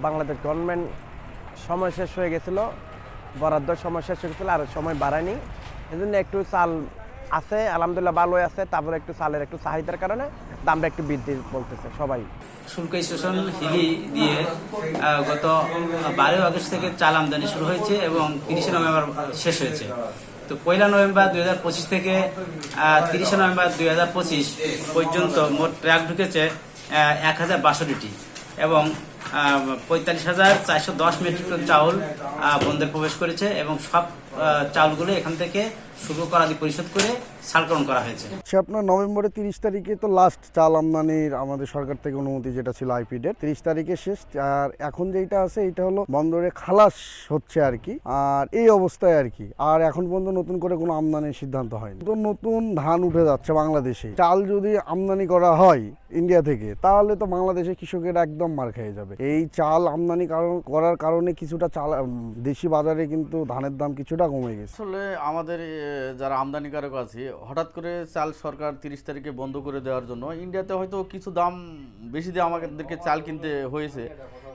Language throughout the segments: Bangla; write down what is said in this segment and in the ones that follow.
বাংলাদেশ গভর্নমেন্ট সময় শেষ হয়ে গেছিল, বরাদ্দ সময় শেষ হয়ে গেছিল, আর সময় বাড়ায়নি। এই জন্য একটু চাল আছে, আলহামদুলিল্লাহ ভালোই আছে। তারপরে একটু চালের একটু চাহিদার কারণে দামটা একটু বৃদ্ধি বলতেছে সবাই। শুল্ক স্টেশন হিলি দিয়ে গত 12 আগস্ট থেকে চাল আমদানি শুরু হয়েছে এবং 30 নভেম্বর শেষ হয়েছে। তো 1 নভেম্বর 2025 থেকে 30 নভেম্বর 2025 পর্যন্ত মোট ট্রাক ঢুকেছে 1062টি এবং 45,410 মেট্রিক টন চাউল বন্দরে প্রবেশ করেছে এবং সব চাউলগুলো এখান থেকে শুল্ক করাদি পরিশোধ করে ছাড়করণ করা হয়েছে। আপনার নভেম্বরের 30 তারিখে তো লাস্ট চাল আমদানির আমাদের সরকার থেকে অনুমতি যেটা ছিল আইপি ডেট, 30 তারিখে শেষ। আর এখন যেটা আছে এটা হলো বন্দরে খালাস হচ্ছে আর কি, আর এই অবস্থায় আর কি। আর এখন পর্যন্ত নতুন করে কোনো আমদানির সিদ্ধান্ত হয়নি। তো নতুন ধান উঠে যাচ্ছে বাংলাদেশে, চাল যদি আমদানি করা হয় ইন্ডিয়া থেকে তাহলে তো বাংলাদেশের কৃষকেরা একদম মার খেয়ে যাবে। এই চাল আমদানি করার কারণে কিছুটা চাল দেশি বাজারে কিন্তু ধানের দাম কিছুটা কমে গেছে। আসলে আমাদের যারা আমদানিকারক আছে, হঠাৎ করে চাল সরকার 30 তারিখে বন্ধ করে দেওয়ার জন্য ইন্ডিয়াতে হয়তো কিছু দাম বেশি দিয়ে আমাদেরকে চাল কিনতে হয়েছে,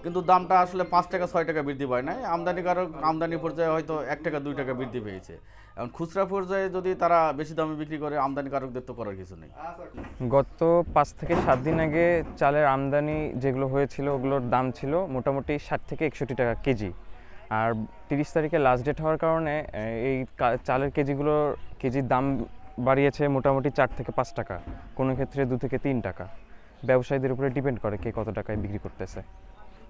কিন্তু দামটা আসলে 5 টাকা 6 টাকা বৃদ্ধি পায় নাই। আমদানিকারক আমদানি পর্যায়ে হয়তো 1 টাকা 2 টাকা বৃদ্ধি পেয়েছে। এখন খুচরা পর্যায়ে যদি তারা বেশি দামে বিক্রি করে, আমদানিকারকদের তো করার কিছু নেই। গত 5 থেকে 7 দিন আগে চালের আমদানি যেগুলো হয়েছিল ওগুলোর দাম ছিল মোটামুটি 60 থেকে 61 টাকা কেজি। আর 30 তারিখে লাস্ট ডেট হওয়ার কারণে এই চালের কেজির দাম বাড়িয়েছে মোটামুটি 4 থেকে 5 টাকা, কোনো ক্ষেত্রে 2 থেকে 3 টাকা। ব্যবসায়ীদের উপরে ডিপেন্ড করে কে কত টাকায় বিক্রি করতেছে।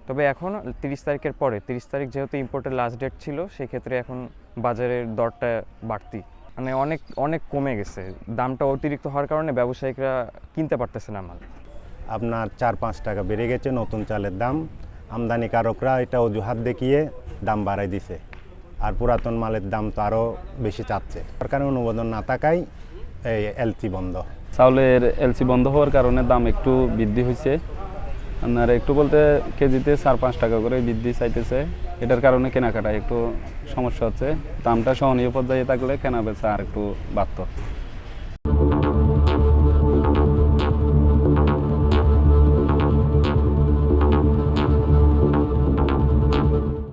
তবে এখন 30 তারিখের পরে, 30 তারিখ যেহেতু ইম্পোর্টের লাস্ট ডেট ছিল, সেক্ষেত্রে এখন বাজারের দরটা বাড়তি, মানে অনেক অনেক কমে গেছে। দামটা অতিরিক্ত হওয়ার কারণে ব্যবসায়িকরা কিনতে পারতেছে না মাল। আপনার 4-5 টাকা বেড়ে গেছে নতুন চালের দাম। আমদানিকারকরা এটা অজুহাত দেখিয়ে দাম বাড়াই দিছে, আর পুরাতন মালের দাম তো আরও বেশি চাচ্ছে। সরকারের অনুমোদন না থাকায় এই এলসি বন্ধ। চাউলের এলসি বন্ধ হওয়ার কারণে দাম একটু বৃদ্ধি হয়েছে। আপনার একটু বলতে কেজিতে 4-5 টাকা করে বৃদ্ধি চাইতেছে। এটার কারণে কেনাকাটায় একটু সমস্যা হচ্ছে। দামটা সহনীয় পর্যায়ে থাকলে কেনা বেচা আর একটু বাড়ত।